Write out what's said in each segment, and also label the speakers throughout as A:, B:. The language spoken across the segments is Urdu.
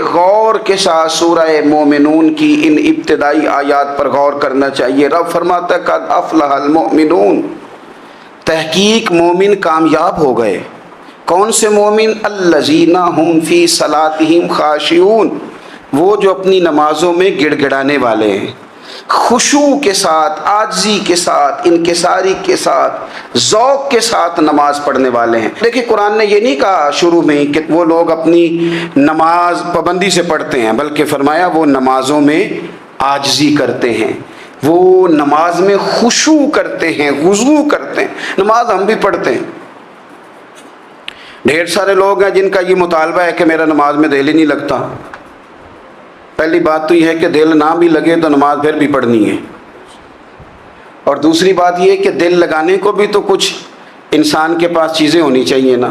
A: غور کے ساتھ سورہ مومنون کی ان ابتدائی آیات پر غور کرنا چاہیے۔ رب فرماتا ہے قد افلح المؤمنون، تحقیق مومن کامیاب ہو گئے۔ کون سے مومن؟ الذین ہم فی صلاتہم خاشعون، وہ جو اپنی نمازوں میں گڑ گڑانے والے ہیں، خشوع کے ساتھ، عاجزی کے ساتھ، انکساری کے ساتھ، ذوق کے ساتھ نماز پڑھنے والے ہیں۔ دیکھیں قرآن نے یہ نہیں کہا شروع میں کہ وہ لوگ اپنی نماز پابندی سے پڑھتے ہیں، بلکہ فرمایا وہ نمازوں میں عاجزی کرتے ہیں، وہ نماز میں خشوع کرتے ہیں، خضوع کرتے ہیں۔ نماز ہم بھی پڑھتے ہیں، ڈھیر سارے لوگ ہیں جن کا یہ مطالبہ ہے کہ میرا نماز میں دل ہی نہیں لگتا۔ پہلی بات تو یہ ہے کہ دل نہ بھی لگے تو نماز پھر بھی پڑھنی ہے، اور دوسری بات یہ ہے کہ دل لگانے کو بھی تو کچھ انسان کے پاس چیزیں ہونی چاہیے نا،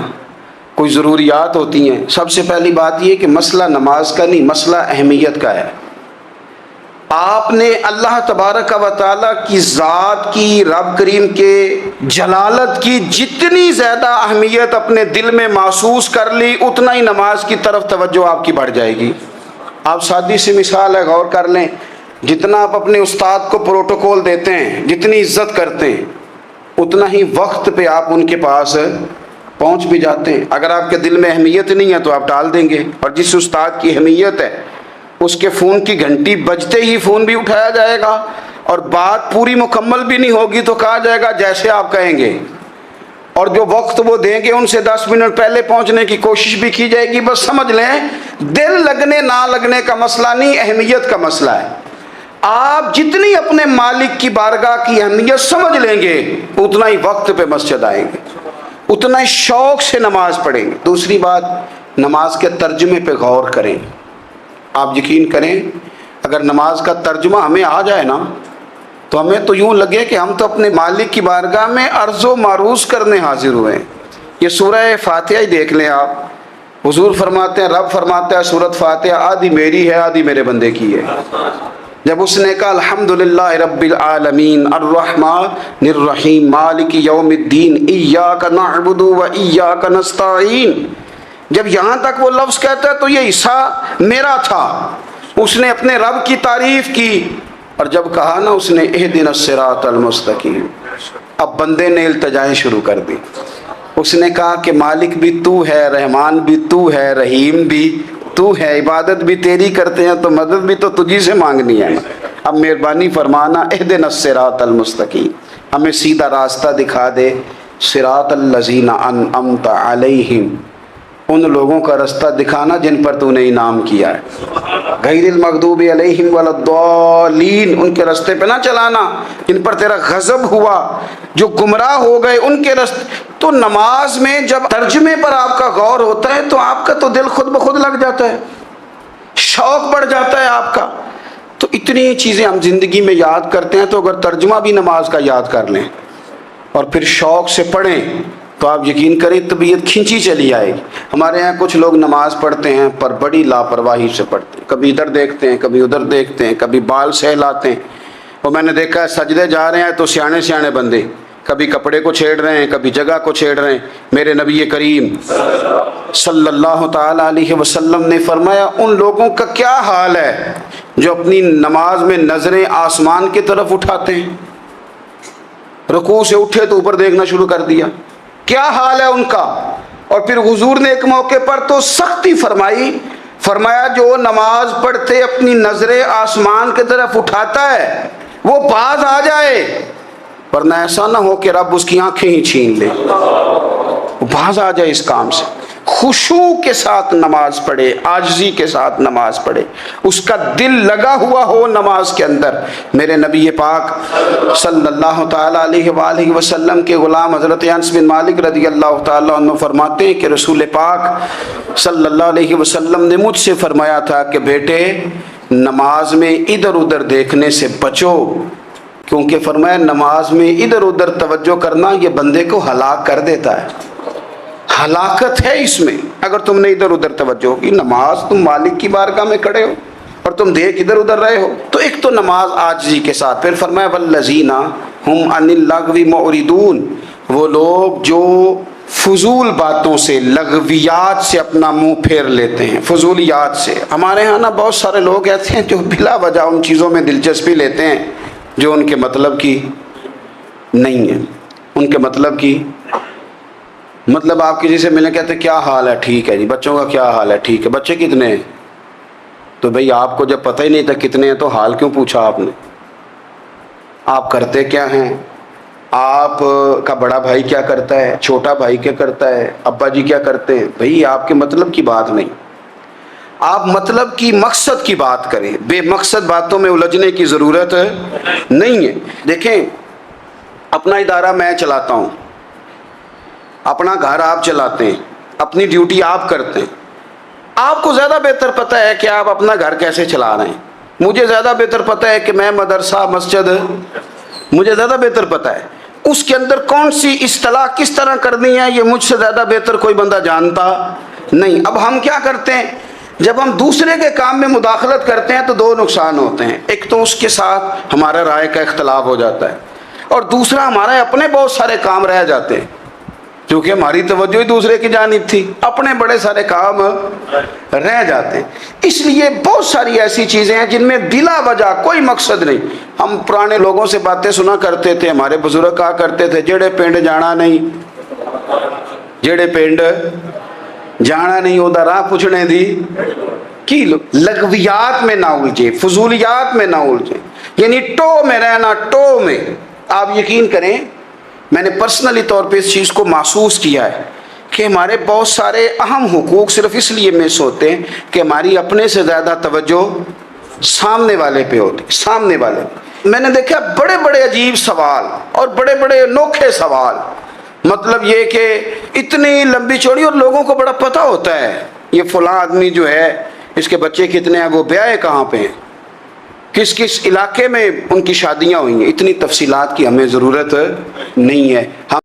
A: کوئی ضروریات ہوتی ہیں۔ سب سے پہلی بات یہ کہ مسئلہ نماز کا نہیں، مسئلہ اہمیت کا ہے۔ آپ نے اللہ تبارک و تعالیٰ کی ذات کی، رب کریم کے جلالت کی جتنی زیادہ اہمیت اپنے دل میں محسوس کر لی، اتنا ہی نماز کی طرف توجہ آپ کی بڑھ جائے گی۔ آپ سادی سی مثال ہے، غور کر لیں، جتنا آپ اپنے استاد کو پروٹوکول دیتے ہیں، جتنی عزت کرتے ہیں، اتنا ہی وقت پہ آپ ان کے پاس پہنچ بھی جاتے ہیں۔ اگر آپ کے دل میں اہمیت نہیں ہے تو آپ ٹال دیں گے، اور جس استاد کی اہمیت ہے اس کے فون کی گھنٹی بجتے ہی فون بھی اٹھایا جائے گا، اور بات پوری مکمل بھی نہیں ہوگی تو کہا جائے گا جیسے آپ کہیں گے، اور جو وقت وہ دیں گے ان سے 10 منٹ پہلے پہنچنے کی کوشش بھی کی جائے گی۔ بس سمجھ لیں دل لگنے نہ لگنے کا مسئلہ نہیں، اہمیت کا مسئلہ ہے۔ آپ جتنی اپنے مالک کی بارگاہ کی اہمیت سمجھ لیں گے، اتنا ہی وقت پہ مسجد آئیں گے، اتنا ہی شوق سے نماز پڑھیں گے۔ دوسری بات، نماز کے ترجمے پہ غور کریں۔ آپ یقین کریں اگر نماز کا ترجمہ ہمیں آ جائے نا تو ہمیں تو یوں لگے کہ ہم تو اپنے مالک کی بارگاہ میں عرض و معروض کرنے حاضر ہوئے ہیں۔ یہ سورہ فاتحہ ہی دیکھ لیں آپ، حضور فرماتے ہیں، رب فرماتا ہے سورۃ فاتحہ آدھی میری ہے آدھی میرے بندے کی ہے۔ جب اس نے کہا الحمدللہ رب العالمین الرحمن الرحیم مالک یوم الدین ایاک نعبد و ایاک نستعین، جب یہاں تک وہ لفظ کہتا ہے تو یہ حصہ میرا تھا، اس نے اپنے رب کی تعریف کی، اور جب کہا نا اس نے اہدنا الصراط المستقیم، اب بندے نے التجائیں شروع کر دی۔ اس نے کہا کہ مالک بھی تو ہے، رحمان بھی تو ہے، رحیم بھی تو ہے، عبادت بھی تیری کرتے ہیں تو مدد بھی تو تجھی سے مانگنی ہے نا، اب مہربانی فرمانا اہدنا الصراط المستقیم، ہمیں سیدھا راستہ دکھا دے، صراط الذین انعمت علیہم، ان لوگوں کا راستہ دکھانا جن پر تو نے انعام کیا ہے، غیر المغضوب علیہم ولا الضالین، ان کے راستے پہ نہ چلانا جن پر تیرا غضب ہوا، جو گمراہ ہو گئے ان کے راستے۔ تو نماز میں جب ترجمے پر آپ کا غور ہوتا ہے تو آپ کا تو دل خود بخود لگ جاتا ہے، شوق بڑھ جاتا ہے آپ کا۔ تو اتنی چیزیں ہم زندگی میں یاد کرتے ہیں، تو اگر ترجمہ بھی نماز کا یاد کر لیں اور پھر شوق سے پڑھیں تو آپ یقین کریں طبیعت کھینچی چلی آئے گی۔ ہمارے یہاں کچھ لوگ نماز پڑھتے ہیں پر بڑی لاپرواہی سے پڑھتے ہیں، کبھی ادھر دیکھتے ہیں کبھی ادھر دیکھتے ہیں، کبھی بال سہلاتے ہیں، اور میں نے دیکھا ہے سجدے جا رہے ہیں تو سیانے سیانے بندے کبھی کپڑے کو چھیڑ رہے ہیں کبھی جگہ کو چھیڑ رہے ہیں۔ میرے نبی کریم صلی اللہ تعالی علیہ وسلم نے فرمایا ان لوگوں کا کیا حال ہے جو اپنی نماز میں نظریں آسمان کی طرف اٹھاتے ہیں، رکوع سے اٹھے تو اوپر دیکھنا شروع کر دیا، کیا حال ہے ان کا۔ اور پھر حضور نے ایک موقع پر تو سختی فرمائی، فرمایا جو نماز پڑھتے اپنی نظریں آسمان کی طرف اٹھاتا ہے وہ باز آ جائے، ورنہ ایسا نہ ہو کہ رب اس کی آنکھیں ہی چھین لے، وہ باز آ جائے اس کام سے۔ خشوع کے ساتھ نماز پڑھے، عاجزی کے ساتھ نماز پڑھے، اس کا دل لگا ہوا ہو نماز کے اندر۔ میرے نبی پاک صلی اللہ تعالیٰ علیہ وآلہ وسلم کے غلام حضرت انس بن مالک رضی اللہ تعالیٰ عنہ فرماتے ہیں کہ رسول پاک صلی اللہ علیہ وسلم نے مجھ سے فرمایا تھا کہ بیٹے نماز میں ادھر ادھر دیکھنے سے بچو، کیونکہ فرمایا نماز میں ادھر ادھر توجہ کرنا یہ بندے کو ہلاک کر دیتا ہے، ہلاکت ہے اس میں اگر تم نے ادھر ادھر توجہ کی۔ نماز تم مالک کی بارگاہ میں کھڑے ہو اور تم دیکھ ادھر ادھر رہے ہو، تو ایک تو نماز عاجزی کے ساتھ، پھر فرمایا والذین ہم عن اللغو معرضون، وہ لوگ جو فضول باتوں سے، لغویات سے اپنا منہ پھیر لیتے ہیں، فضولیات سے۔ ہمارے ہاں نا بہت سارے لوگ ایسے ہیں جو بلا وجہ ان چیزوں میں دلچسپی لیتے ہیں جو ان کے مطلب کی نہیں ہے، ان کے مطلب کی مطلب آپ کسی سے ملیں کہتے ہیں کیا حال ہے، ٹھیک ہے جی، بچوں کا کیا حال ہے، ٹھیک ہے، بچے کتنے ہیں؟ تو بھئی آپ کو جب پتہ ہی نہیں تھا کتنے ہیں تو حال کیوں پوچھا آپ نے؟ آپ کرتے کیا ہیں؟ آپ کا بڑا بھائی کیا کرتا ہے، چھوٹا بھائی کیا کرتا ہے، ابا جی کیا کرتے ہیں؟ بھئی آپ کے مطلب کی بات نہیں، آپ مطلب کی مقصد کی بات کریں، بے مقصد باتوں میں الجھنے کی ضرورت نہیں ہے۔ دیکھیں، اپنا ادارہ میں چلاتا ہوں، اپنا گھر آپ چلاتے ہیں، اپنی ڈیوٹی آپ کرتے ہیں، آپ کو زیادہ بہتر پتہ ہے کہ آپ اپنا گھر کیسے چلا رہے ہیں، مجھے زیادہ بہتر پتہ ہے کہ میں مدرسہ مسجد، مجھے زیادہ بہتر پتہ ہے اس کے اندر کون سی اصطلاح کس طرح کرنی ہے، یہ مجھ سے زیادہ بہتر کوئی بندہ جانتا نہیں۔ اب ہم کیا کرتے ہیں، جب ہم دوسرے کے کام میں مداخلت کرتے ہیں تو دو نقصان ہوتے ہیں، ایک تو اس کے ساتھ ہمارا رائے کا اختلاف ہو جاتا ہے، اور دوسرا ہمارے اپنے بہت سارے کام رہ جاتے ہیں کیونکہ ہماری توجہ ہی دوسرے کی جانب تھی، اپنے بڑے سارے کام رہ جاتے ہیں۔ اس لیے بہت ساری ایسی چیزیں ہیں جن میں بلا وجہ کوئی مقصد نہیں۔ ہم پرانے لوگوں سے باتیں سنا کرتے تھے، ہمارے بزرگ کہا کرتے تھے جڑے پنڈ جانا نہیں، جڑے پنڈ جانا نہیں ہوتا راہ پوچھنے دی کی، لغویات میں نہ الجھے، فضولیات میں نہ الجھے، یعنی ٹو میں رہنا، ٹو میں۔ آپ یقین کریں میں نے پرسنلی طور پہ اس چیز کو محسوس کیا ہے کہ ہمارے بہت سارے اہم حقوق صرف اس لیے مس ہوتے ہیں کہ ہماری اپنے سے زیادہ توجہ سامنے والے پہ ہوتی، سامنے والے۔ میں نے دیکھا بڑے بڑے عجیب سوال اور بڑے بڑے انوکھے سوال، مطلب یہ کہ اتنی لمبی چوڑی، اور لوگوں کو بڑا پتہ ہوتا ہے یہ فلاں آدمی جو ہے اس کے بچے کتنے ہیں، وہ بیاہ کہاں پہ ہیں، کس کس علاقے میں ان کی شادیاں ہوئی ہیں، اتنی تفصیلات کی ہمیں ضرورت نہیں ہے۔ ہم